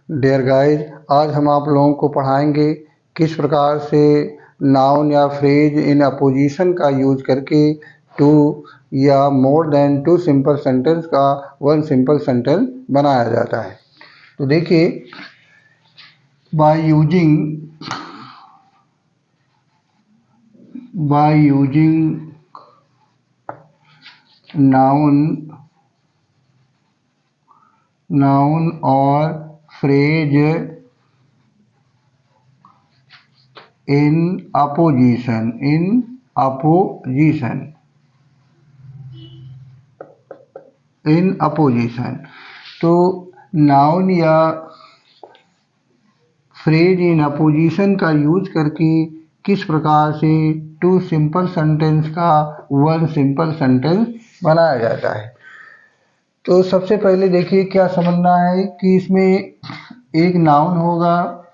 Dear guys, आज हम आप लोगों को पढ़ाएंगे किस प्रकार से नाउन या फ्रेज इन अपोजिशन का यूज करके टू या more than two simple sentence का वन सिंपल सेंटेंस बनाया जाता है। तो देखिए, बाय यूजिंग नाउन और फ्रेज इन अपोजिशन तो नाउन या फ्रेज इन अपोजिशन का यूज करके किस प्रकार से टू सिंपल सेंटेंस का वन सिंपल सेंटेंस बनाया जाता है। तो सबसे पहले देखिए, क्या समझना है कि इसमें एक नाउन होगा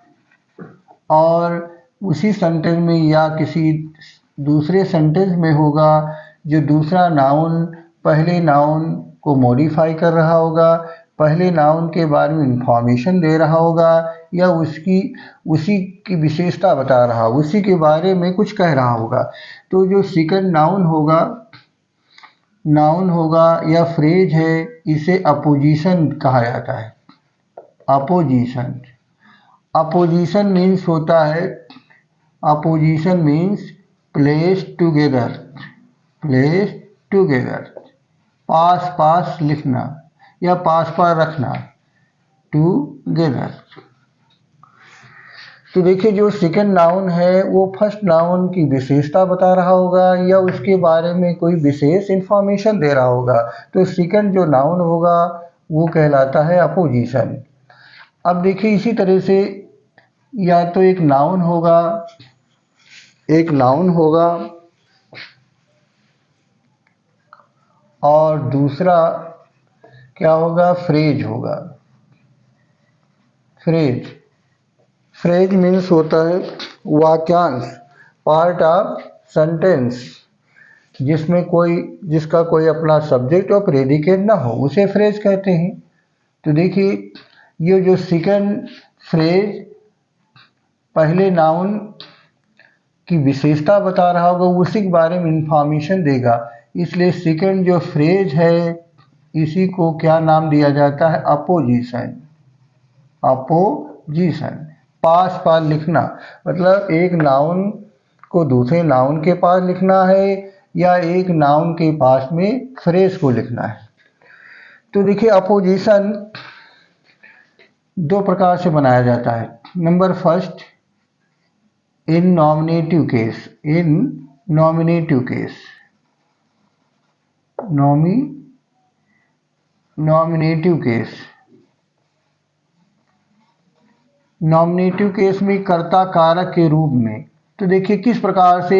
और उसी सेंटेंस में या किसी दूसरे सेंटेंस में होगा जो दूसरा नाउन पहले नाउन को मॉडिफाई कर रहा होगा, पहले नाउन के बारे में इंफॉर्मेशन दे रहा होगा या उसी की विशेषता बता रहा, उसी के बारे में कुछ कह रहा होगा। तो जो सेकंड नाउन होगा या फ्रेज है, इसे अपोजिशन कहा जाता है। अपोजिशन मीन्स होता है, अपोजिशन मीन्स प्लेस टुगेदर, पास लिखना या पास रखना, टुगेदर। तो देखिए, जो सेकंड नाउन है वो फर्स्ट नाउन की विशेषता बता रहा होगा या उसके बारे में कोई विशेष इंफॉर्मेशन दे रहा होगा। तो सेकंड जो नाउन होगा वो कहलाता है अपोजिशन। अब देखिए, इसी तरह से या तो एक नाउन होगा और दूसरा क्या होगा, फ्रेज होगा। फ्रेज मीन्स होता है वाक्यांश, पार्ट ऑफ सेंटेंस जिसका कोई अपना सब्जेक्ट और प्रेडिकेट ना हो, उसे फ्रेज कहते हैं। तो देखिए, ये जो सेकंड फ्रेज पहले नाउन की विशेषता बता रहा होगा, उसी के बारे में इंफॉर्मेशन देगा, इसलिए सेकंड जो फ्रेज है इसी को क्या नाम दिया जाता है, अपोजिशन। पास लिखना मतलब एक नाउन को दूसरे नाउन के पास लिखना है या एक नाउन के पास में फ्रेज को लिखना है। तो देखिए, अपोजिशन दो प्रकार से बनाया जाता है। नंबर फर्स्ट, इन नॉमिनेटिव केस में कर्ता कारक के रूप में। तो देखिए, किस प्रकार से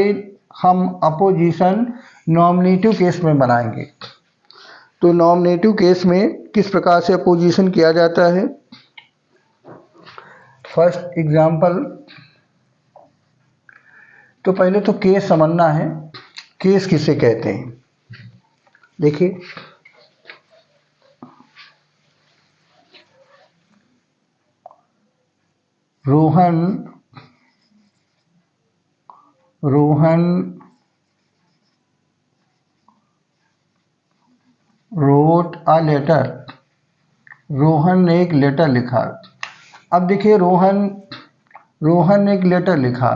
हम अपोजिशन नॉमिनेटिव केस में बनाएंगे। तो नॉमिनेटिव केस में किस प्रकार से अपोजिशन किया जाता है। फर्स्ट एग्जाम्पल, तो पहले तो केस समझना है, केस किसे कहते हैं। देखिए, Rohan wrote a letter. Rohan ने एक लेटर लिखा। अब देखिए, रोहन ने एक लेटर लिखा।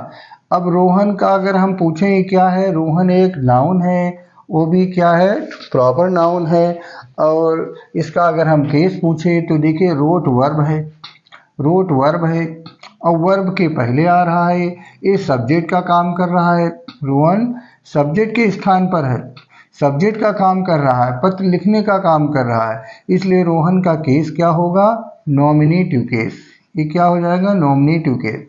अब रोहन का अगर हम पूछें क्या है, रोहन एक नाउन है, वो भी क्या है, प्रॉपर नाउन है। और इसका अगर हम केस पूछें तो देखिए, रोट वर्ब है और वर्ब के पहले आ रहा है, ये सब्जेक्ट का काम कर रहा है। रोहन सब्जेक्ट के स्थान पर है, सब्जेक्ट का काम कर रहा है, पत्र लिखने का काम कर रहा है, इसलिए रोहन का केस क्या होगा, नॉमिनेटिव केस। ये क्या हो जाएगा, नॉमिनेटिव केस।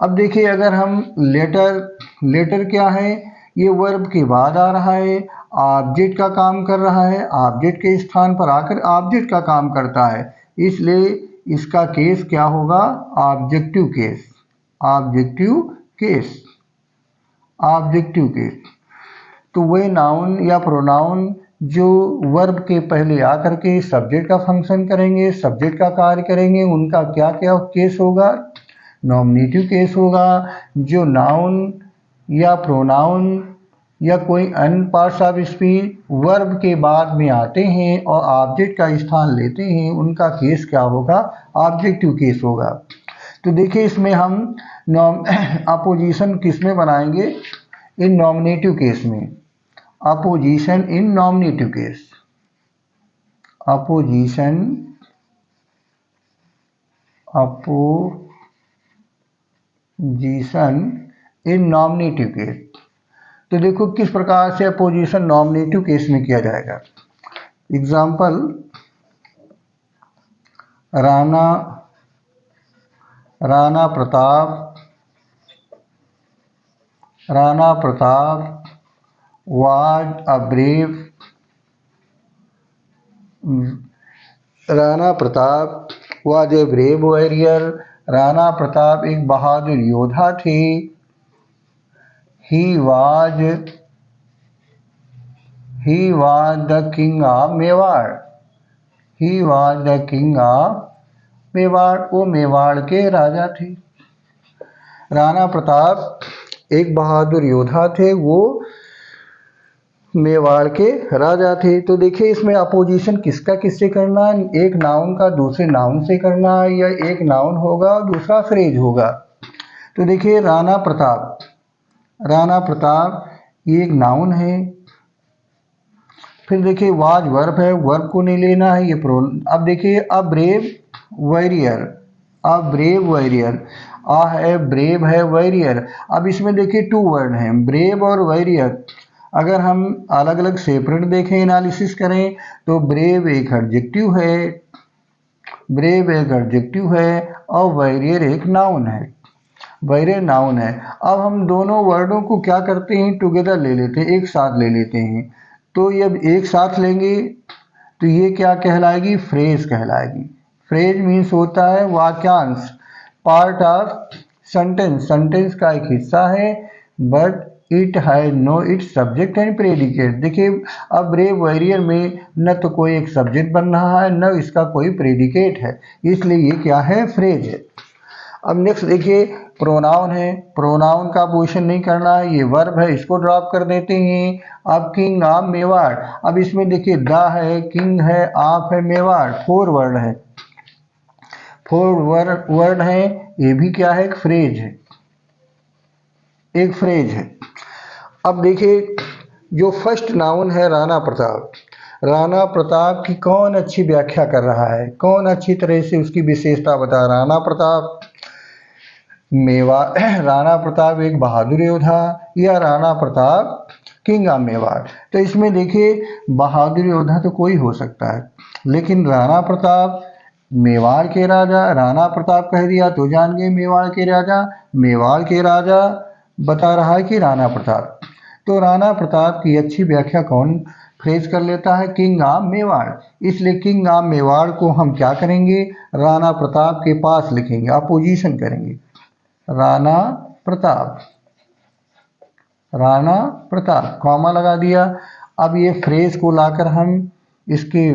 अब देखिए, अगर हम लेटर क्या है, ये वर्ब के बाद आ रहा है, ऑब्जेक्ट का काम कर रहा है, ऑब्जेक्ट के स्थान पर आकर ऑब्जेक्ट का काम करता है, इसलिए इसका केस क्या होगा, ऑब्जेक्टिव केस। तो वे नाउन या प्रोनाउन जो वर्ब के पहले आकर के सब्जेक्ट का फंक्शन करेंगे, सब्जेक्ट का कार्य करेंगे, उनका क्या क्या केस होगा, नॉमिनेटिव केस होगा। जो नाउन या प्रोनाउन या कोई अन्य पार्ट्स ऑफ स्पीच वर्ब के बाद में आते हैं और ऑब्जेक्ट का स्थान लेते हैं, उनका केस क्या होगा, ऑब्जेक्टिव केस होगा। तो देखिए इसमें हम अपोजिशन किस में बनाएंगे, इन नॉमिनेटिव केस में। Opposition in nominative case, opposition in nominative case. तो देखो किस प्रकार से अपोजिशन नॉमिनेटिव केस में किया जाएगा। Example, Rana Pratap was a brave, Rana Pratap was a brave warrior, Rana Pratap एक बहादुर योद्धा थे। he was the king of Mewar, he was the king of Mewar, वो मेवाड़ के राजा थे। राणा प्रताप एक बहादुर योद्धा थे, वो मेवाड़ के राजा थे। तो देखिए इसमें अपोजिशन किसका किससे करना है, एक नाउन का दूसरे नाउन से करना है, या एक नाउन होगा और दूसरा फ्रेज होगा। तो देखिए राणा प्रताप ये एक नाउन है। फिर देखिए वाज वर्ब है, वर्ब को नहीं लेना है, ये अब देखिए अ ब्रेव वॉरियर, आ है ब्रेव है वॉरियर। अब इसमें देखिए टू वर्ड हैं, ब्रेव और वॉरियर। अगर हम अलग अलग सेपरेट देखें, एनालिसिस करें, तो ब्रेव एक एडजेक्टिव है, और वॉरियर एक नाउन है, अब हम दोनों वर्डों को क्या करते हैं, टुगेदर ले लेते हैं, एक साथ ले लेते हैं। तो जब एक साथ लेंगे तो ये क्या कहलाएगी, फ्रेज कहलाएगी। फ्रेज मीन्स होता है वाक्यांश, पार्ट ऑफ सेंटेंस का एक हिस्सा है, but it has no its subject and predicate. देखिए अब ब्रेव वॉरियर में न तो कोई एक सब्जेक्ट बन रहा है, न इसका कोई प्रेडिकेट है, इसलिए ये क्या है, फ्रेज है। अब नेक्स्ट देखिए प्रोनाउन है, प्रोनाउन का पोजीशन नहीं करना है, ये वर्ब है, इसको ड्रॉप कर देते हैं। अब किंग ऑफ मेवाड़, अब इसमें देखिए द है, किंग है, ऑफ है, मेवाड़, फोर वर्ड है, ये भी क्या है, एक फ्रेज है। अब देखिए जो फर्स्ट नाउन है राणा प्रताप की कौन अच्छी व्याख्या कर रहा है, कौन अच्छी तरह से उसकी विशेषता बता। राणा प्रताप एक बहादुर योद्धा, या राणा प्रताप किंग ऑफ मेवाड़। तो इसमें देखिए बहादुर योद्धा तो कोई हो सकता है, लेकिन राणा प्रताप मेवाड़ के राजा, राणा प्रताप कह दिया तो जान गए मेवाड़ के राजा बता रहा है कि राणा प्रताप। तो राणा प्रताप की अच्छी व्याख्या कौन फ्रेज कर लेता है, किंग ऑफ मेवाड़। इसलिए किंग ऑफ मेवाड़ को हम क्या करेंगे, राणा प्रताप के पास लिखेंगे, अपोजिशन करेंगे, राणा प्रताप कॉमा लगा दिया। अब ये फ्रेज को लाकर हम इसके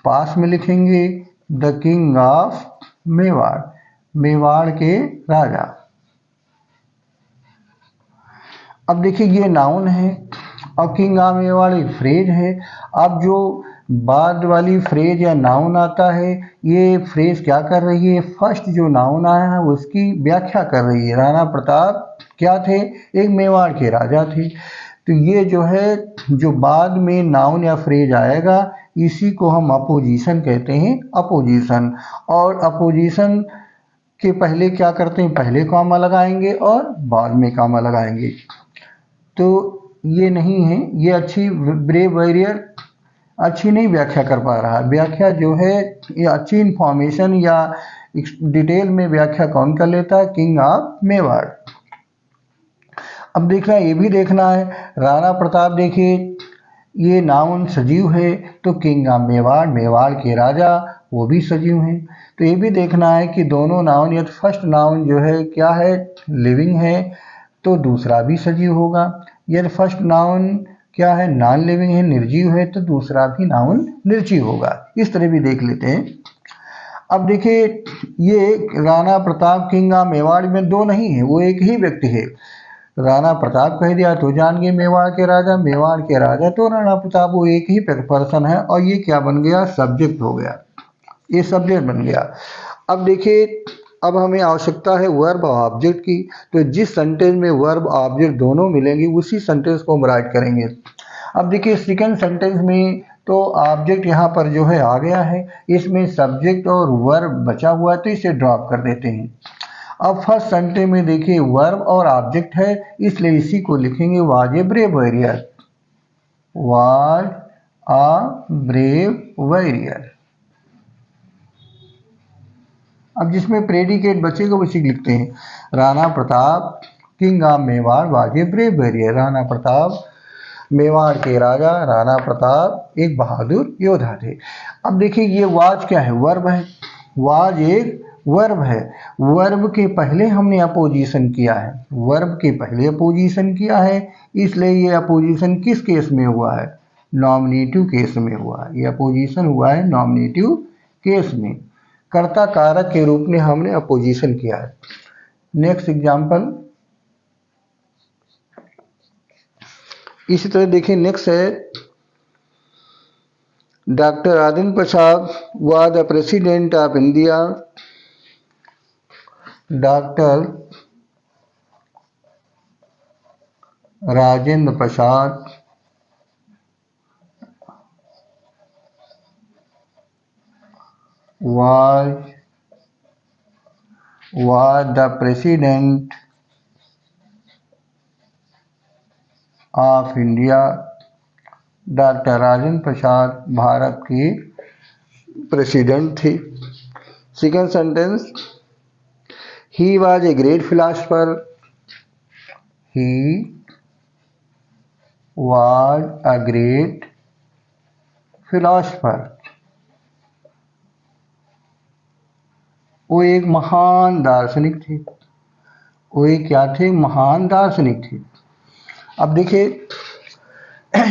पास में लिखेंगे, द किंग ऑफ मेवाड़ के राजा। अब देखिए ये नाउन है और किंग ऑफ मेवाड़ एक फ्रेज है। अब जो बाद वाली फ्रेज या नाउन आता है, ये फ्रेज क्या कर रही है, फर्स्ट जो नाउन आया है उसकी व्याख्या कर रही है। राणा प्रताप क्या थे, एक मेवाड़ के राजा थे। तो ये जो है, जो बाद में नाउन या फ्रेज आएगा, इसी को हम अपोजिशन कहते हैं, अपोजिशन। और अपोजिशन के पहले क्या करते हैं, पहले कॉमा लगाएंगे और बाद में कॉमा लगाएंगे। तो ये नहीं है, ये अच्छी ब्रेव वॉरियर अच्छी नहीं व्याख्या कर पा रहा। व्याख्या जो है ये अच्छी इंफॉर्मेशन या डिटेल में व्याख्या कौन कर लेता है, किंग ऑफ मेवाड़। अब देखना, ये भी देखना है, राणा प्रताप देखिए ये नाउन सजीव है, तो किंग ऑफ मेवाड़ के राजा वो भी सजीव हैं। तो ये भी देखना है कि दोनों नाउन, या फर्स्ट नाउन जो है क्या है, लिविंग है, तो दूसरा भी सजीव होगा। यदि फर्स्ट नाउन क्या है, नॉन लिविंग है, निर्जीव है, तो दूसरा भी नाउन निर्जीव होगा। इस तरह भी देख लेते हैं। अब देखिए ये राणा प्रताप किंग ऑफ मेवाड़ में दो नहीं है, वो एक ही व्यक्ति है। राणा प्रताप कह दिया तो जान गए मेवाड़ के राजा, मेवाड़ के राजा तो राणा प्रताप, वो एक ही पर्सन है। और ये क्या बन गया, सब्जेक्ट हो गया, ये सब्जेक्ट बन गया। अब देखिए अब हमें आवश्यकता है वर्ब और ऑब्जेक्ट की। तो जिस सेंटेंस में वर्ब ऑब्जेक्ट दोनों मिलेंगे उसी सेंटेंस को हम राइट करेंगे। अब देखिए सेकंड सेंटेंस में तो ऑब्जेक्ट यहाँ पर जो है आ गया है, इसमें सब्जेक्ट और वर्ब बचा हुआ है तो इसे ड्रॉप कर देते हैं। अब फर्स्ट सेंटेंस में देखिए वर्ब और ऑब्जेक्ट है, इसलिए इसी को लिखेंगे was a brave warrior, was a brave warrior. अब जिसमें प्रेडिकेट बचेगा उसी लिखते हैं, Rana Pratap king of Mewar was a brave warrior. Rana Pratap Mewar के राजा राणा प्रताप एक बहादुर योद्धा थे। अब देखिए ये वाज क्या है, वर्ब है, वाज एक वर्ब है। वर्ब के पहले हमने अपोजिशन किया है, वर्ब के पहले अपोजिशन किया है, इसलिए ये अपोजिशन किस केस में हुआ है, नॉमिनेटिव केस में हुआ है। ये अपोजिशन हुआ है नॉमिनेटिव केस में, कर्ता कारक के रूप में हमने अपोजिशन किया है। नेक्स्ट एग्जाम्पल इसी तरह देखिए, नेक्स्ट है doctor Rajendra Prasad was the president of India. Doctor Rajendra Prasad was the president of India। Doctor Rajendra Prasad Bharat के प्रेसिडेंट थे। Second sentence, he was a great philosopher, he was a great philosopher. वो एक महान दार्शनिक थे, वो एक क्या थे, महान दार्शनिक थे। अब देखिए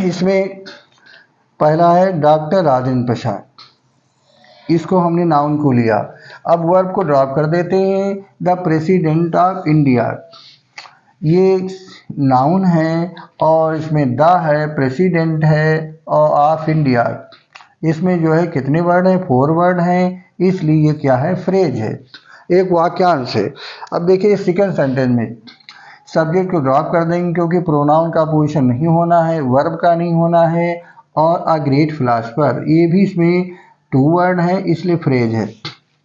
इसमें पहला है डॉक्टर राजेंद्र प्रसाद, इसको हमने नाउन को लिया। अब वर्ब को ड्रॉप कर देते हैं, द प्रेसिडेंट ऑफ इंडिया, ये नाउन है और इसमें द है, प्रेसिडेंट है और ऑफ इंडिया, इसमें जो है कितने वर्ड हैं, 4 वर्ड हैं, इसलिए ये क्या है, फ्रेज है, एक वाक्यांश है। अब देखिए सेकंड सेंटेंस में सब्जेक्ट को ड्रॉप कर देंगे क्योंकि प्रोनाउन का पोजीशन नहीं होना है, वर्ब का नहीं होना है, और अ ग्रेट फिलोसफर ये भी इसमें 2 वर्ड है इसलिए फ्रेज है।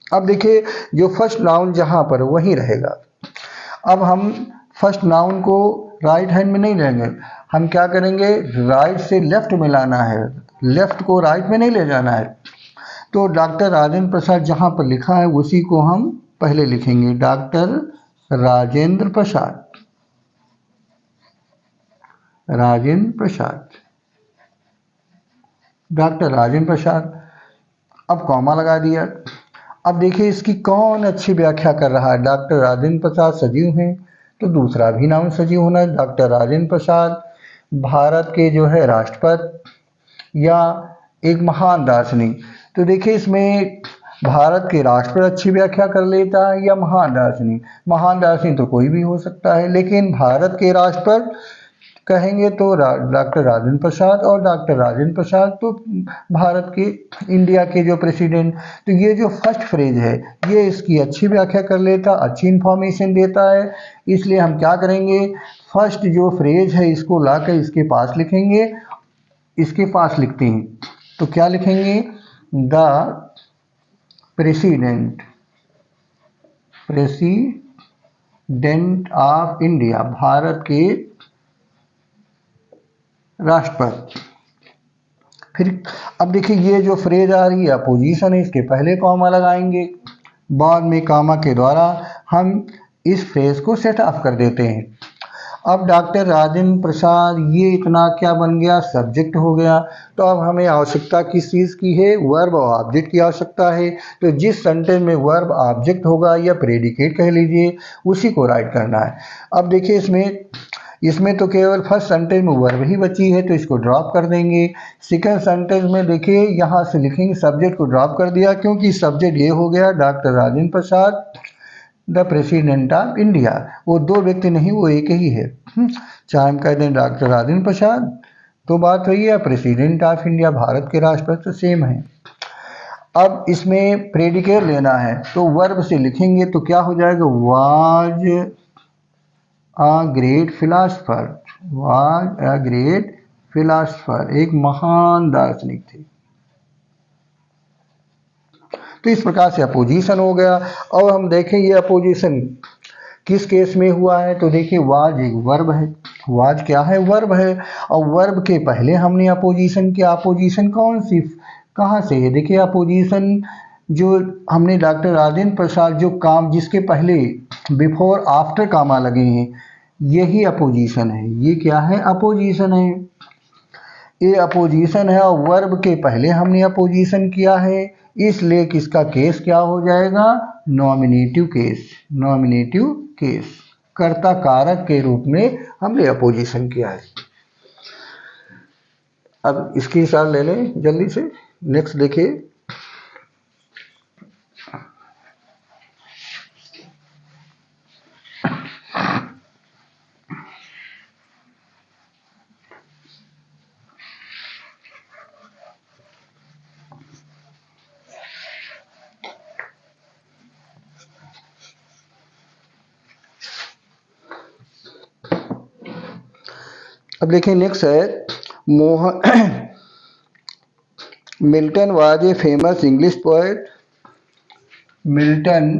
अब देखिए जो फर्स्ट नाउन जहाँ पर वही रहेगा। अब हम फर्स्ट नाउन को राइट हैंड में नहीं लेंगे, हम क्या करेंगे, राइट से लेफ्ट में लाना है, लेफ्ट को राइट में नहीं ले जाना है। तो डॉक्टर राजेंद्र प्रसाद जहाँ पर लिखा है उसी को हम पहले लिखेंगे, डॉक्टर राजेंद्र प्रसाद, राजेंद्र प्रसाद, डॉक्टर राजेंद्र प्रसाद। अब कॉमा लगा दिया। अब देखिए इसकी कौन अच्छी व्याख्या कर रहा है, डॉक्टर राजेंद्र प्रसाद सजीव हैं तो दूसरा भी नाउन सजीव होना है, डॉक्टर राजेंद्र प्रसाद भारत के जो है राष्ट्रपति या एक महान दार्शनिक। तो देखिए इसमें भारत के राष्ट्रपति अच्छी व्याख्या कर लेता है या महान दार्शनिक, महान दार्शनिक तो कोई भी हो सकता है, लेकिन भारत के राष्ट्रपति कहेंगे तो डॉक्टर राजेंद्र प्रसाद, और डॉक्टर राजेंद्र प्रसाद तो भारत के, इंडिया के जो प्रेसिडेंट। तो ये जो फर्स्ट फ्रेज है ये इसकी अच्छी व्याख्या कर लेता, अच्छी इन्फॉर्मेशन देता है, इसलिए हम क्या करेंगे, फर्स्ट जो फ्रेज है इसको लाकर इसके पास लिखेंगे, इसके पास लिखते हैं तो क्या लिखेंगे, the president, president of India Bharat के राष्ट्रपति। फिर अब देखिए ये जो फ्रेज आ रही है अपोजिशन है, इसके पहले कॉमा लगाएंगे, बाद में कॉमा के द्वारा हम इस फ्रेज को सेट ऑफ कर देते हैं। अब डॉक्टर राजेंद्र प्रसाद ये इतना क्या बन गया, सब्जेक्ट हो गया। तो अब हमें आवश्यकता किस चीज़ की है, वर्ब और ऑब्जेक्ट की आवश्यकता है। तो जिस सेंटेंस में वर्ब ऑब्जेक्ट होगा या प्रेडिकेट कह लीजिए उसी को राइट करना है। अब देखिए इसमें इसमें तो केवल फर्स्ट सेंटेंस में वर्ब ही बची है तो इसको ड्रॉप कर देंगे। सेकंड सेंटेंस में देखिए यहाँ से लिखेंगे, सब्जेक्ट को ड्रॉप कर दिया क्योंकि सब्जेक्ट ये हो गया doctor Rajendra Prasad the president of India. वो दो व्यक्ति नहीं, वो एक ही है। चाहे हम कह दें डॉक्टर राजेंद्र प्रसाद तो बात वही है, प्रेसिडेंट ऑफ इंडिया भारत के राष्ट्रपति तो सेम है। अब इसमें प्रेडिकेट लेना है तो वर्ब से लिखेंगे तो क्या हो जाएगा, was a great philosopher, was a great philosopher, एक महान दार्शनिक थे। तो इस प्रकार से अपोजिशन हो गया। और हम देखेंगे अपोजिशन किस केस में हुआ है तो देखिए वाज एक वर्ब है, वाज क्या है, वर्ब है। और वर्ब के पहले हमने अपोजिशन किया। अपोजिशन कौन सी, कहाँ से है, देखिए अपोजिशन जो हमने डॉक्टर राजेंद्र प्रसाद जो काम जिसके पहले बिफोर आफ्टर कामा लगे हैं यही अपोजिशन है। ये क्या है, अपोजिशन है, ये अपोजिशन है। और वर्ब के पहले हमने अपोजिशन किया है इसलिए किसका केस क्या हो जाएगा, नॉमिनेटिव केस, नॉमिनेटिव केस, कर्ता कारक के रूप में हमने अपोजिशन किया है। अब इसकी हिसाब ले लें जल्दी से। नेक्स्ट देखिए, अब देखिए नेक्स्ट है Mohan Milton was a famous English poet. Milton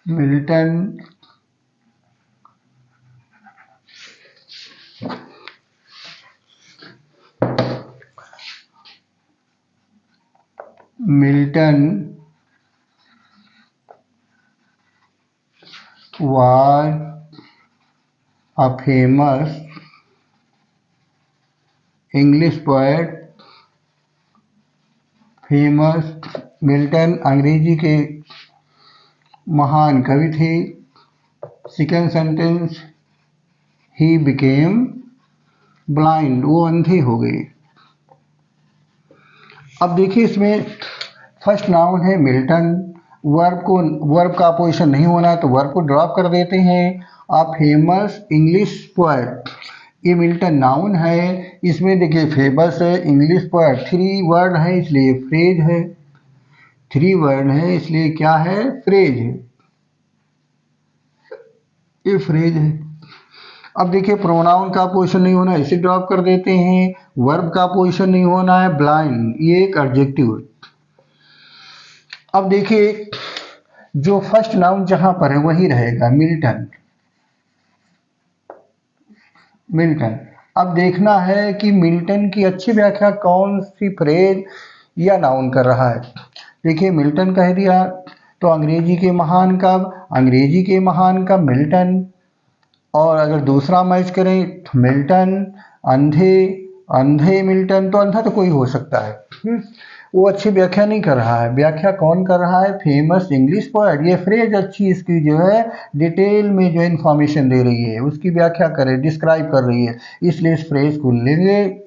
Milton Milton was a famous English poet। Famous Milton अंग्रेजी के महान कवि थे। Second sentence he became blind, वो अंधे हो गए। अब देखिए इसमें फर्स्ट नाउन है मिल्टन, वर्ब का अपोजिशन नहीं होना है तो वर्ब को ड्रॉप कर देते हैं। अ फेमस इंग्लिश पोएट, ये मिल्टन नाउन है, इसमें देखिए फेमस है, इंग्लिश पोएट, थ्री वर्ड है इसलिए फ्रेज है, थ्री वर्ड है इसलिए क्या है, फ्रेज है, ये फ्रेज है। अब देखिए प्रोनाउन का पोजीशन नहीं होना, इसे ड्रॉप कर देते हैं। वर्ब का पोजीशन नहीं होना है, ब्लाइंड, ये एक एडजेक्टिव है। अब देखिए जो फर्स्ट नाउन जहां पर है वही रहेगा, मिल्टन, मिल्टन। अब देखना है कि मिल्टन की अच्छी व्याख्या कौन सी फ्रेज या नाउन कर रहा है। देखिए मिल्टन कह दिया तो अंग्रेजी के महान कवि, अंग्रेजी के महान कवि मिल्टन। और अगर दूसरा मैच करें तो मिल्टन, अंधे, अंधे मिल्टन, तो अंधा तो कोई हो सकता है। वो अच्छी व्याख्या नहीं कर रहा है, व्याख्या कौन कर रहा है, फेमस इंग्लिश पोएट। ये फ्रेज अच्छी इसकी जो है डिटेल में जो इन्फॉर्मेशन दे रही है उसकी व्याख्या करे, डिस्क्राइब कर रही है, इसलिए इस फ्रेज को लेंगे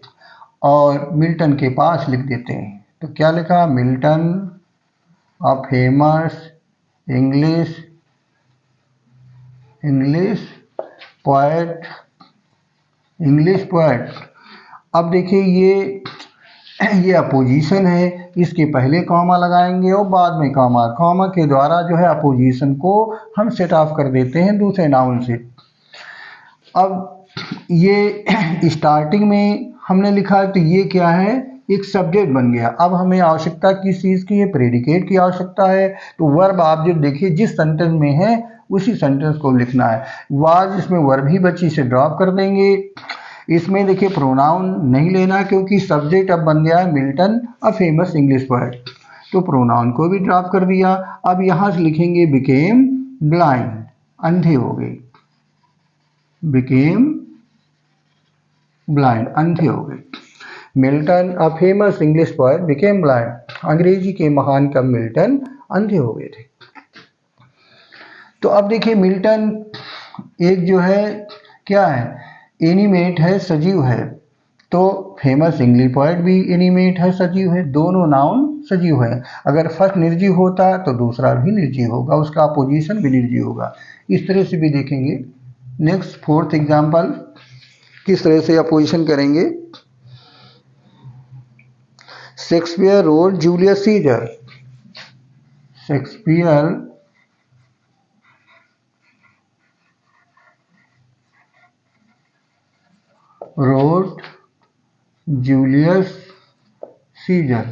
और मिल्टन के पास लिख देते हैं। तो क्या लिखा, Milton a famous English poet, English poet. अब देखिए ये अपोजिशन है, इसके पहले कॉमा लगाएंगे और बाद में कॉमा, कॉमा के द्वारा जो है अपोजिशन को हम सेट ऑफ कर देते हैं दूसरे नाउन से। अब ये स्टार्टिंग में हमने लिखा तो ये क्या है, एक सब्जेक्ट बन गया। अब हमें आवश्यकता किस चीज़ की है, प्रेडिकेट की आवश्यकता है। तो वर्ब ऑब्जेक्ट देखिए जिस सेंटेंस में है उसी सेंटेंस को लिखना है। वाज इसमें वर्ब ही बची, से ड्रॉप कर देंगे। इसमें देखिए प्रोनाउन नहीं लेना क्योंकि सब्जेक्ट अब बन गया है Milton a famous English poet, तो प्रोनाउन को भी ड्रॉप कर दिया। अब यहाँ से लिखेंगे बिकेम ब्लाइंड, अंधे हो गए, बिकेम ब्लाइंड, अंधे हो गए। Milton a famous English poet became blind, अंग्रेजी के महान कवि मिल्टन अंधे हो गए थे। तो अब देखिए मिल्टन एक जो है क्या है, एनिमेट है, सजीव है। तो फेमस इंग्लिश पोएट भी एनिमेट है, सजीव है, दोनों नाउन सजीव है। अगर फर्स्ट निर्जीव होता तो दूसरा भी निर्जीव होगा, उसका अपोजिशन भी निर्जीव होगा। इस तरह से भी देखेंगे। नेक्स्ट फोर्थ एग्जाम्पल किस तरह से अपोजिशन करेंगे। Shakespeare road Julius Caesar. Shakespeare road Julius Caesar.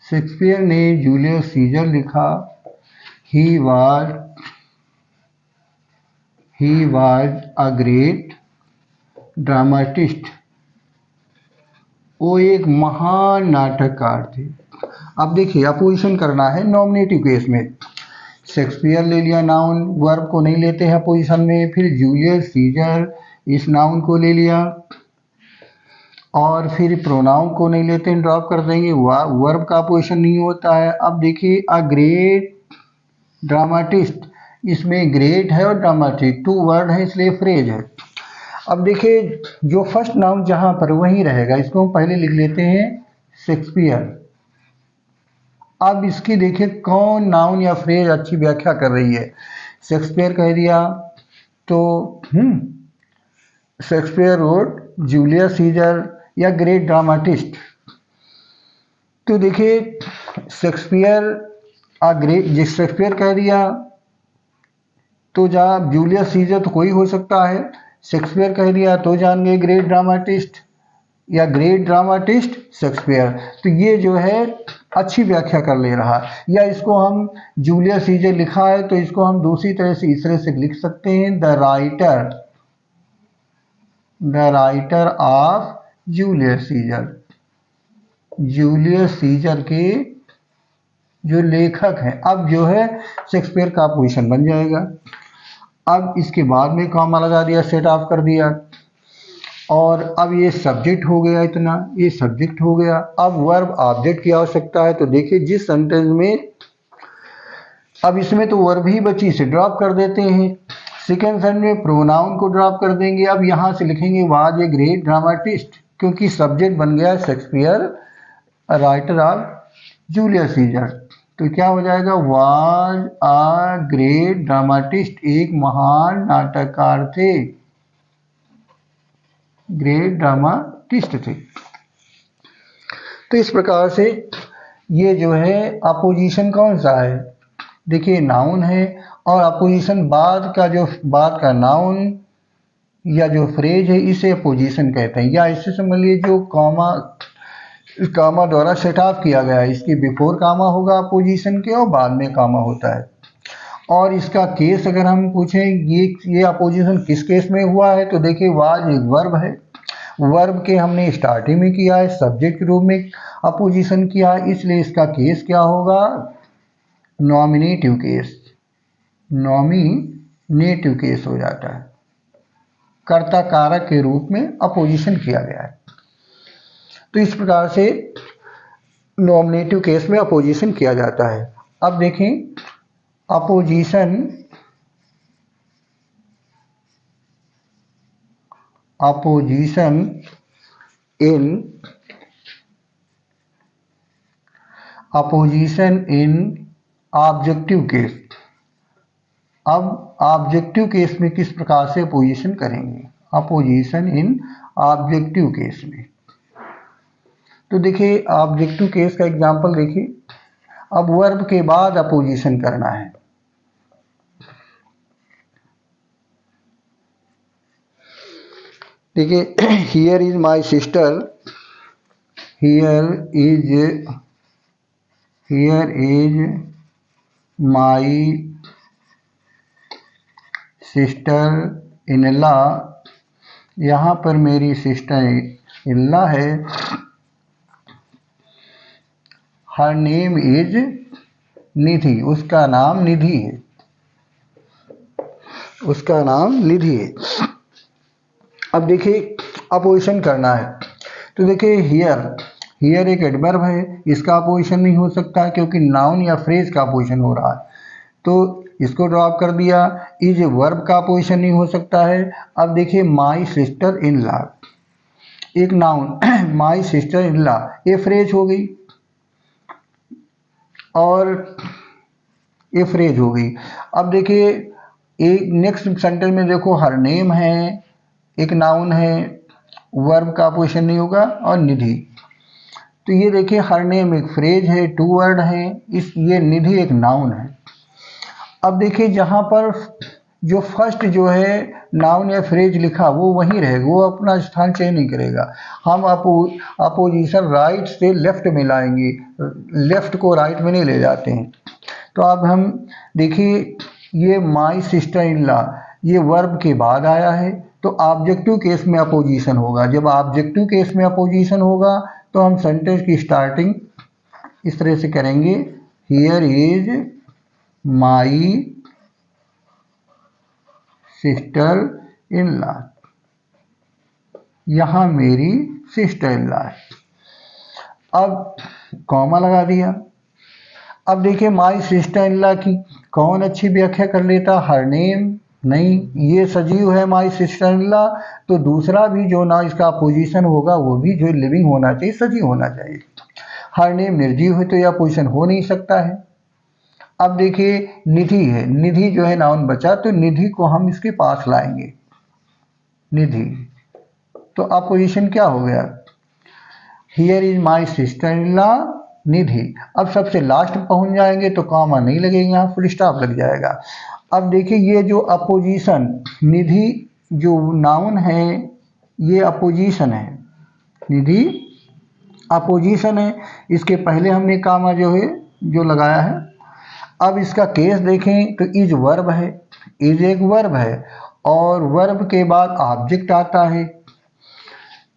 Shakespeare ने जूलियस सीजर लिखा। ही वाज अ ग्रेट ड्रामाटिस्ट। वो एक महान नाटककार थे। अब देखिए अपोजिशन करना है नॉमिनेटिव केस में। शेक्सपियर ले लिया नाउन, वर्ब को नहीं लेते हैं अपोजिशन में। फिर जूलियस सीजर इस नाउन को ले लिया और फिर प्रोनाउन को नहीं लेते हैं, ड्रॉप कर देंगे, वर्ब का अपोजिशन नहीं होता है। अब देखिए अ ग्रेट ड्रामाटिस्ट, इसमें ग्रेट है और ड्रामाटिस्ट टू वर्ड है, इसलिए फ्रेज है। अब देखिए जो फर्स्ट नाउन जहां पर वहीं रहेगा, इसको हम पहले लिख लेते हैं शेक्सपियर। अब इसकी देखिए कौन नाउन या फ्रेज अच्छी व्याख्या कर रही है। शेक्सपियर कह दिया तो शेक्सपियर रोड जूलियस सीजर या ग्रेट ड्रामाटिस्ट। तो देखिए शेक्सपियर शेक्सपियर कह दिया तो जहाँ जूलियस सीजर तो कोई हो सकता है, शेक्सपियर कह दिया तो जान गए ग्रेट ड्रामाटिस्ट या ग्रेट ड्रामाटिस्ट शेक्सपियर। तो ये जो है अच्छी व्याख्या कर ले रहा। या इसको हम जूलियस सीजर लिखा है तो इसको हम दूसरी तरह से इस तरह से लिख सकते हैं, the writer of Julius Caesar. Julius Caesar के जो लेखक हैं। अब जो है शेक्सपियर का पोजीशन बन जाएगा। अब इसके बाद में कॉमा लगा दिया, सेट ऑफ कर दिया, और अब ये सब्जेक्ट हो गया, इतना ये सब्जेक्ट हो गया। अब वर्ब ऑब्जेक्ट की आवश्यकता है। तो देखिए जिस सेंटेंस में, अब इसमें तो वर्ब ही बची, इसे ड्रॉप कर देते हैं। सेकेंड सेंटेंस में प्रोनाउन को ड्रॉप कर देंगे। अब यहाँ से लिखेंगे वाज ए ग्रेट ड्रामाटिस्ट, क्योंकि सब्जेक्ट बन गया Shakespeare writer of Julius Caesar. तो क्या हो जाएगा, वाज अ ग्रेट ड्रामाटिस्ट, एक महान नाटककार थे, ग्रेट ड्रामाटिस्ट थे। तो इस प्रकार से ये जो है अपोजिशन कौन सा है, देखिए नाउन है, और अपोजिशन बाद का नाउन या जो फ्रेज है इसे अपोजिशन कहते हैं। या इससे समझ लीजिए जो कामा द्वारा सेट ऑफ किया गया है, इसके बिफोर कामा होगा अपोजिशन के और बाद में कामा होता है। और इसका केस अगर हम पूछें ये अपोजिशन किस केस में हुआ है, तो देखिए वाज एक वर्ब है, वर्ब के हमने स्टार्टिंग में किया है, सब्जेक्ट के रूप में अपोजिशन किया है, इसलिए इसका केस क्या होगा, नॉमिनेटिव केस। नॉमिनेटिव केस हो जाता है, कर्ता कारक के रूप में अपोजिशन किया गया है। तो इस प्रकार से नॉमिनेटिव केस में अपोजिशन किया जाता है। अब देखें अपोजिशन इन ऑब्जेक्टिव केस। अब ऑब्जेक्टिव केस में किस प्रकार से अपोजिशन करेंगे, अपोजिशन इन ऑब्जेक्टिव केस में। तो देखिए ऑब्जेक्टिव केस का एग्जांपल देखिए। अब वर्ब के बाद अपोजिशन करना है। देखिए here is my sister, here is my sister in law, यहाँ पर मेरी सिस्टर इन लॉ है। हर नेम इज निधि, उसका नाम निधि है, उसका नाम निधि है। अब देखिए अपोजिशन करना है। तो देखिए हियर एक एडवर्ब है, इसका अपोजिशन नहीं हो सकता क्योंकि नाउन या फ्रेज का अपोजिशन हो रहा है। तो इसको ड्रॉप कर दिया। इज वर्ब का पोजीशन नहीं हो सकता है। अब देखिए माई सिस्टर इन लॉ, एक noun my sister in law, ये फ्रेज हो गई और ये फ्रेज हो गई। अब देखिए एक नेक्स्ट सेंटेंस में देखो हर नेम है, एक नाउन है, वर्ब का पोजीशन नहीं होगा और निधि। तो ये देखिए हर नेम एक फ्रेज है, टू वर्ड है, इस ये निधि एक नाउन है। अब देखिए जहाँ पर जो फर्स्ट जो है नाउन या फ्रेज लिखा वो वहीं रहेगा, वो अपना स्थान चेंज नहीं करेगा। हम अपोजिशन राइट से लेफ्ट में लाएंगे, लेफ्ट को राइट में नहीं ले जाते हैं। तो अब हम देखिए ये माई सिस्टर इन लॉ ये वर्ब के बाद आया है, तो ऑब्जेक्टिव केस में अपोजिशन होगा। जब ऑब्जेक्टिव केस में अपोजिशन होगा तो हम सेंटेंस की स्टार्टिंग इस तरह से करेंगे, here is my sister in law, यहाँ मेरी सिस्टर इन लॉ है। अब कॉमा लगा दिया। अब देखिए माई सिस्टर इन लॉ की कौन अच्छी व्याख्या कर लेता, हर नेम नहीं, ये सजीव है माई सिस्टर इन लॉ, तो दूसरा भी जो ना इसका अपोजिशन होगा वो भी जो लिविंग होना चाहिए, सजीव होना चाहिए। हर नेम निर्जीव है तो यह पोजीशन हो नहीं सकता है। अब देखिए निधि है, निधि जो है नाउन बचा, तो निधि को हम इसके पास लाएंगे, निधि, तो अब पोजीशन क्या हो गया, here is my sister in law Nidhi. अब सबसे लास्ट पहुंच जाएंगे तो कॉमा नहीं लगेगा, यहाँ फुल स्टॉप लग जाएगा। अब देखिए ये जो अपोजिशन निधि जो नाउन है ये अपोजिशन है, निधि अपोजिशन है, इसके पहले हमने कॉमा जो है जो लगाया है। अब इसका केस देखें तो इज वर्ब है, इज एक वर्ब है और वर्ब के बाद ऑब्जेक्ट आता है,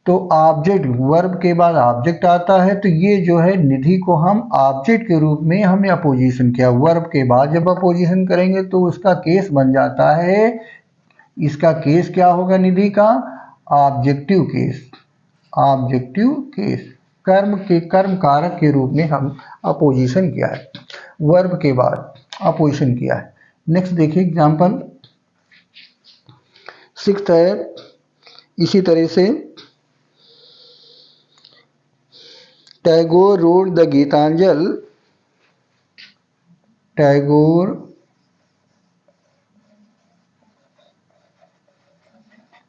तो ऑब्जेक्ट वर्ब के बाद ऑब्जेक्ट आता है, तो ये जो है निधि को हम ऑब्जेक्ट के रूप में हमने अपोजिशन किया। वर्ब के बाद जब अपोजिशन करेंगे तो उसका केस बन जाता है, इसका केस क्या होगा निधि का, ऑब्जेक्टिव केस, ऑब्जेक्टिव केस, कर्म के कर्म कारक के रूप में हम अपोजिशन किया है, वर्ब के बाद अपोजिशन किया है। नेक्स्ट देखिए एग्जांपल 6 है इसी तरह से, Tagore wrote the Gitanjali, Tagore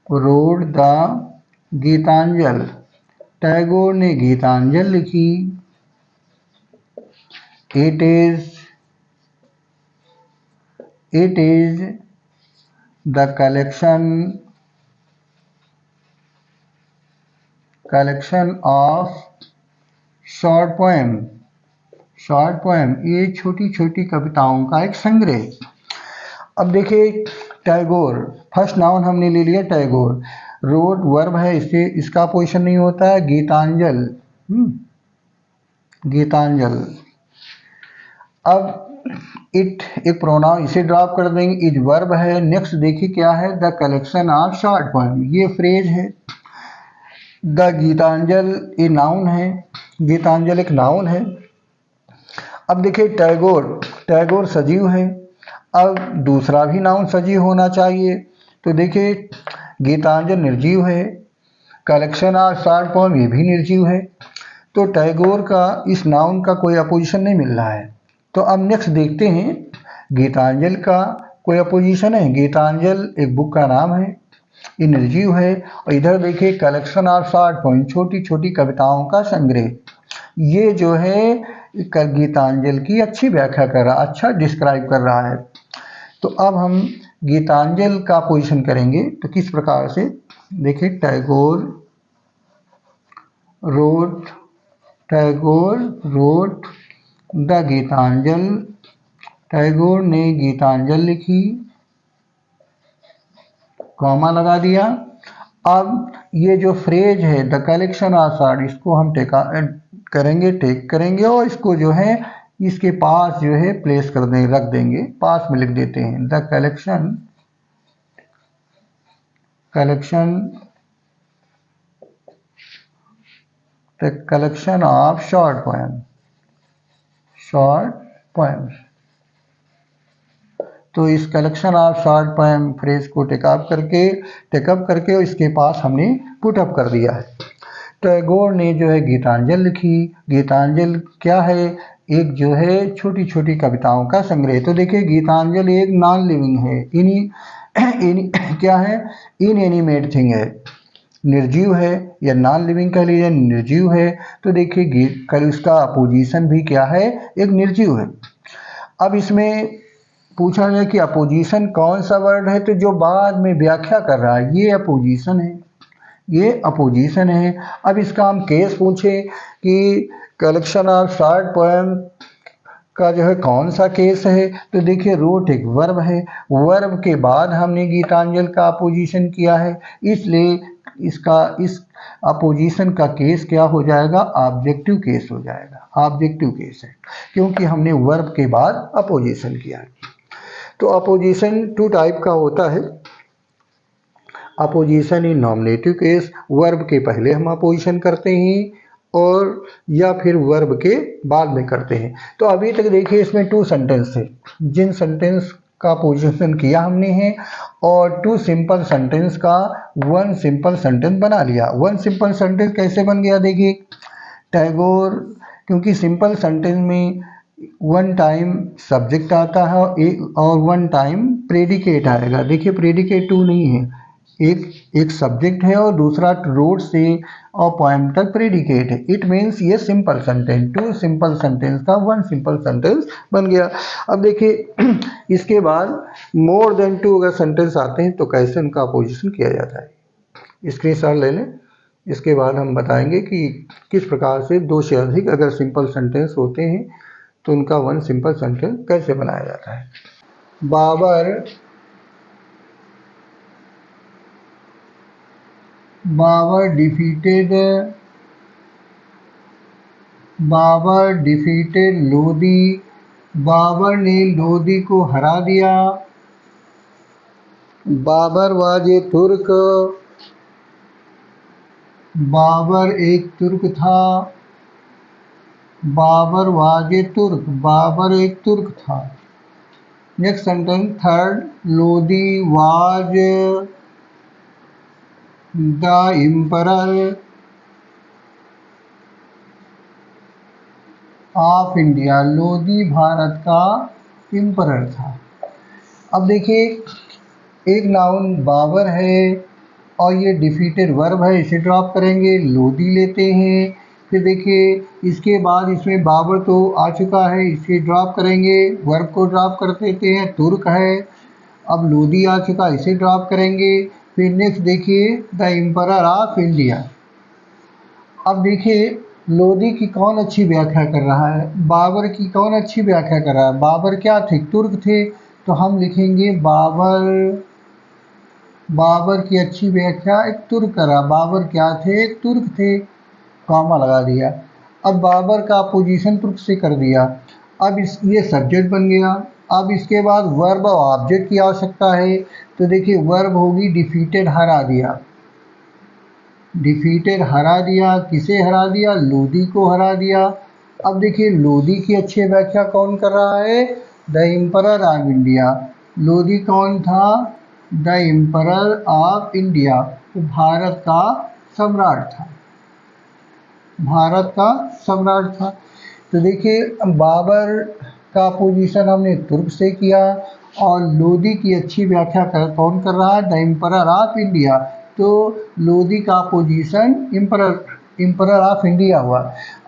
wrote the Gitanjali, Tagore ने गीतांजल लिखी। It is the collection of short poem, short poem ये छोटी छोटी कविताओं का एक संग्रह। अब देखिए टैगोर फर्स्ट नाउन हमने ले लिया टैगोर, रोड वर्ब है, इससे इसका पोजीशन नहीं होता है, गीतांजल, गीतांजल। अब इट एक प्रोनाउन, इसे ड्रॉप कर देंगे, इज वर्ब है। नेक्स्ट देखिए क्या है, the collection of short poem, ये फ्रेज है। द गीतांजल ये नाउन है, गीतांजल एक नाउन है। अब देखिए टैगोर, टैगोर सजीव है, अब दूसरा भी नाउन सजीव होना चाहिए, तो देखिए गीतांजल निर्जीव है, कलेक्शन ऑफ शॉर्ट पोएम ये भी निर्जीव है, तो टैगोर का इस नाउन का कोई अपोजिशन नहीं मिल रहा है। तो अब नेक्स्ट देखते हैं गीतांजल का कोई अपोजिशन है, गीतांजल एक बुक का नाम है, ये निर्जीव है, और इधर देखिए कलेक्शन ऑफ शॉर्ट पोएम छोटी छोटी कविताओं का संग्रह, ये जो है गीतांजल की अच्छी व्याख्या कर रहा, अच्छा डिस्क्राइब कर रहा है। तो अब हम गीतांजल का पोजीशन करेंगे तो किस प्रकार से, देखिए Tagore wrote, Tagore wrote the Gitanjali, Tagore ने गीतांजल लिखी, कॉमा लगा दिया। अब ये जो फ्रेज है द कलेक्शन ऑफ शॉर्ट, इसको हम टेक करेंगे और इसको जो है इसके पास जो है प्लेस कर देंगे, रख देंगे, पास में लिख देते हैं, the collection of short poem, short poems. तो इस collection of short poem phrase को टेकअप करके इसके पास हमने पुटअप कर दिया है। टैगोर ने जो है गीतांजलि लिखी। गीतांजलि क्या है? एक जो है छोटी छोटी कविताओं का संग्रह। तो देखिए गीतांजलि एक नॉन लिविंग है, क्या है? इनएनिमेट थिंग है, निर्जीव है, या नॉन लिविंग कह लीजिए, निर्जीव है। तो देखिए कल उसका अपोजिशन भी क्या है? एक निर्जीव है। अब इसमें पूछा गया कि अपोजिशन कौन सा वर्ड है, तो जो बाद में व्याख्या कर रहा है ये अपोजिशन है, ये अपोजिशन है। अब इसका हम केस पूछे कि कलेक्शन ऑफ शॉर्ट पोएम का जो है कौन सा केस है, तो देखिए रोट एक वर्ब है, वर्ब के बाद हमने गीतांजलि का अपोजिशन किया है, इसलिए इस अपोजिशन का केस क्या हो जाएगा? ऑब्जेक्टिव केस हो जाएगा, ऑब्जेक्टिव केस है, क्योंकि हमने वर्ब के बाद अपोजिशन किया है। तो अपोजिशन टू टाइप का होता है। Opposition in nominative case, verb के पहले हम अपोजिशन करते हैं और या फिर वर्ब के बाद में करते हैं। तो अभी तक देखिए इसमें 2 सेंटेंस थे, जिन सेंटेंस का अपोजिशन किया हमने है, और 2 सिंपल सेंटेंस का 1 सिंपल सेंटेंस बना लिया। 1 सिंपल सेंटेंस कैसे बन गया? देखिए टैगोर, क्योंकि सिंपल सेंटेंस में 1 टाइम सब्जेक्ट आता है और 1 टाइम प्रेडिकेट आएगा। देखिए प्रेडिकेट 2 नहीं है, एक सब्जेक्ट है और दूसरा रोड से और पोएम तक प्रेडिकेट है। इट मीन्स ये सिंपल सेंटेंस, 2 सिंपल सेंटेंस का 1 सिंपल सेंटेंस बन गया। अब देखिए इसके बाद मोर देन 2 अगर सेंटेंस आते हैं तो कैसे उनका अपोजिशन किया जाता है। स्क्रीनशॉट ले लें, इसके बाद हम बताएंगे कि किस प्रकार से 2 से अधिक अगर सिंपल सेंटेंस होते हैं तो उनका 1 सिंपल सेंटेंस कैसे बनाया जाता है। बाबर डिफीटेड लोदी। बाबर ने लोदी को हरा दिया। बाबर वाज ए तुर्क। बाबर एक तुर्क था। बाबर वाज ए तुर्क, बाबर एक तुर्क था। Next sentence third, Lodi was the emperor of India. Lodi Bharat का एम्परर था। अब देखिए एक नाउन बाबर है और ये डिफीटेड वर्ब है, इसे ड्रॉप करेंगे, लोदी लेते हैं। फिर देखिए इसके बाद इसमें बाबर तो आ चुका है, इसे ड्रॉप करेंगे, वर्ब को ड्रॉप कर देते हैं, तुर्क है। अब लोदी आ चुका, इसे ड्रॉप करेंगे। फिर नेक्स्ट देखिए द एम्परर ऑफ इंडिया। अब देखिए लोदी की कौन अच्छी व्याख्या कर रहा है? बाबर की कौन अच्छी व्याख्या कर रहा है? बाबर क्या थे? तुर्क थे। तो हम लिखेंगे बाबर की अच्छी व्याख्या एक तुर्क करा। बाबर क्या थे? एक तुर्क थे, कॉमा लगा दिया। अब बाबर का अपोजिशन तुर्क से कर दिया। अब ये सब्जेक्ट बन गया। अब इसके बाद वर्ब और ऑब्जेक्ट की आवश्यकता है। तो देखिए वर्ब होगी डिफीटेड, हरा दिया। डिफीटेड हरा दिया, किसे हरा दिया? लोदी को हरा दिया। अब देखिए लोदी की अच्छी व्याख्या कौन कर रहा है? The emperor of India. Lodi कौन था? द एम्परर ऑफ इंडिया, तो भारत का सम्राट था, भारत का सम्राट था। तो देखिए बाबर का अपोजिशन हमने तुर्क से किया और लोदी की अच्छी व्याख्या कौन कर रहा है? The emperor of India. तो लोदी का अपोजिशन एम्परर ऑफ इंडिया हुआ।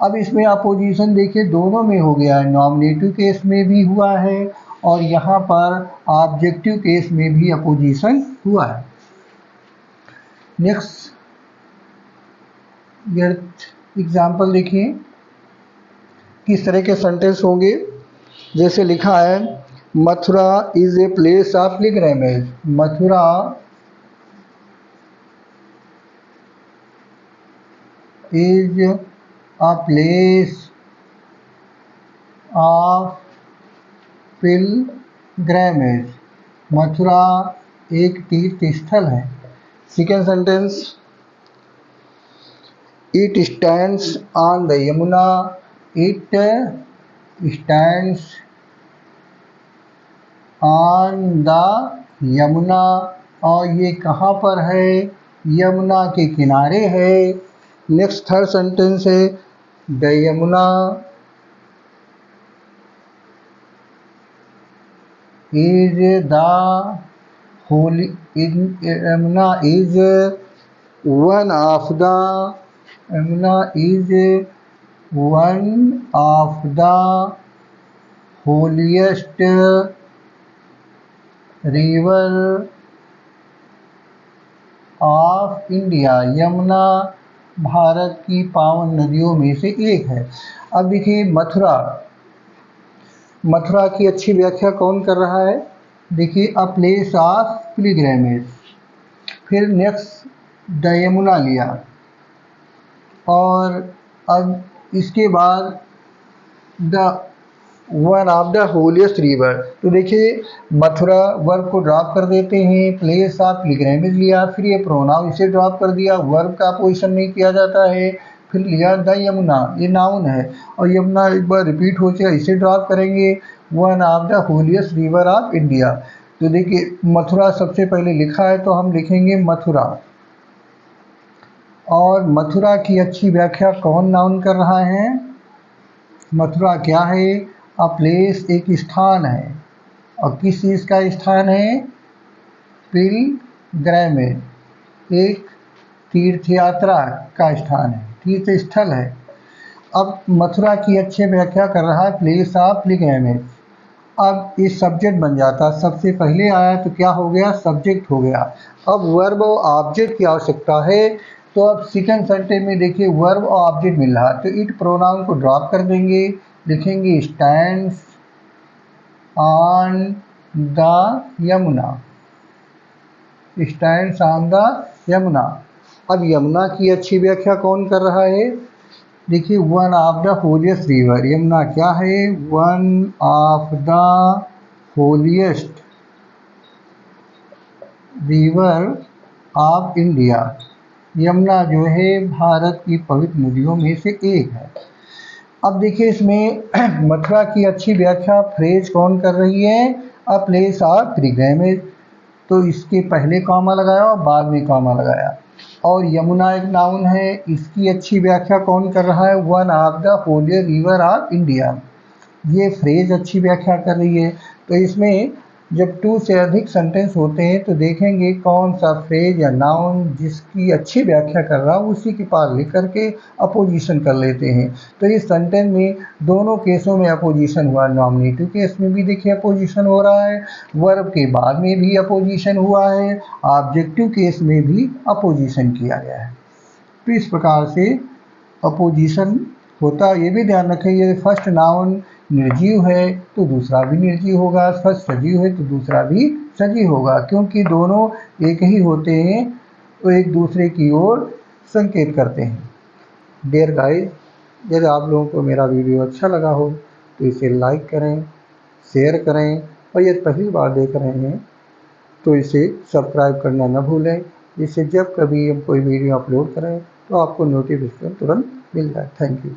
अब इसमें अपोजिशन देखिए दोनों में हो गया है, नॉमिनेटिव केस में भी हुआ है और यहाँ पर ऑब्जेक्टिव केस में भी अपोजिशन हुआ है। नेक्स्ट एग्जाम्पल देखिए किस तरह के सेंटेंस होंगे। जैसे लिखा है Mathura is a place of pilgrimage. Mathura is a place of pilgrimage. Mathura एक तीर्थ स्थल है। Second sentence, it stands on the Yamuna. It stands on the Yamuna, और ये कहाँ पर है, यमुना के किनारे है। नेक्स्ट थर्ड सेंटेंस है the Yamuna is the Holi, Yamuna is one of the, Yamuna is one of the holiest river of India. Yamuna Bharat की पावन नदियों में से एक है। अब देखिए मथुरा, मथुरा की अच्छी व्याख्या कौन कर रहा है, देखिए अ प्लेस ऑफ पिलग्रिमेज। फिर नेक्स्ट द यमुना लिया, और अब इसके बाद the one of the holiest river. तो देखिए मथुरा वर्ब को ड्रॉप कर देते हैं, प्लेस ऑफ पिलग्रिमेज लिया, फिर ये प्रोनाउन इसे ड्रॉप कर दिया, वर्ब का पोजीशन नहीं किया जाता है, फिर लिया द यमुना, ये नाउन है, और यमुना एक बार रिपीट हो जाएगा, इसे ड्रॉप करेंगे, one of the holiest river of India. तो देखिए मथुरा सबसे पहले लिखा है तो हम लिखेंगे मथुरा, और मथुरा की अच्छी व्याख्या कौन नाउन कर रहा है, मथुरा क्या है, अ प्लेस एक स्थान है, और किस चीज़ का स्थान है, पिलग्रिमेज, एक तीर्थ यात्रा का स्थान है, तीर्थ स्थल है। अब मथुरा की अच्छी व्याख्या कर रहा है प्लेस ऑफ पिलग्रिमेज। अब ये सब्जेक्ट बन जाता, सबसे पहले आया तो क्या हो गया, सब्जेक्ट हो गया। अब वर्ब और ऑब्जेक्ट की आवश्यकता है, तो अब सेकंड सेंटेंस में देखिए वर्ब और ऑब्जेक्ट मिल रहा है, तो इट प्रोनाउन को ड्रॉप कर देंगे, लिखेंगे stands on the Yamuna, stands on the Yamuna. अब यमुना की अच्छी व्याख्या कौन कर रहा है, देखिए one of the holiest river, Yamuna क्या है, one of the holiest river of India. Yamuna जो है भारत की पवित्र नदियों में से एक है। अब देखिए इसमें मथुरा की अच्छी व्याख्या फ्रेज कौन कर रही है, अ प्लेस ऑफ पिलग्रिमेज, तो इसके पहले कॉमा लगाया और बाद में कॉमा लगाया। और यमुना एक नाउन है, इसकी अच्छी व्याख्या कौन कर रहा है, one of the holiest river of India. ये फ्रेज अच्छी व्याख्या कर रही है। तो इसमें जब टू से अधिक सेंटेंस होते हैं तो देखेंगे कौन सा फ्रेज या नाउन जिसकी अच्छी व्याख्या कर रहा हो उसी के पास लिख करके अपोजिशन कर लेते हैं। तो इस सेंटेंस में दोनों केसों में अपोजिशन हुआ, नॉमिनेटिव केस में भी देखिए अपोजिशन हो रहा है, वर्ब के बाद में भी अपोजिशन हुआ है, ऑब्जेक्टिव केस में भी अपोजिशन किया गया है। तो इस प्रकार से अपोजिशन होता, ये भी ध्यान रखें, ये फर्स्ट नाउन निर्जीव है तो दूसरा भी निर्जीव होगा, फर्स्ट सजीव है तो दूसरा भी सजीव होगा, क्योंकि दोनों एक ही होते हैं तो एक दूसरे की ओर संकेत करते हैं। डियर गाइस, यदि आप लोगों को मेरा वीडियो अच्छा लगा हो तो इसे लाइक करें, शेयर करें, और यदि पहली बार देख रहे हैं तो इसे सब्सक्राइब करना न भूलें, जिससे जब कभी हम कोई वीडियो अपलोड करें तो आपको नोटिफिकेशन तुरंत मिल जाए। Thank you.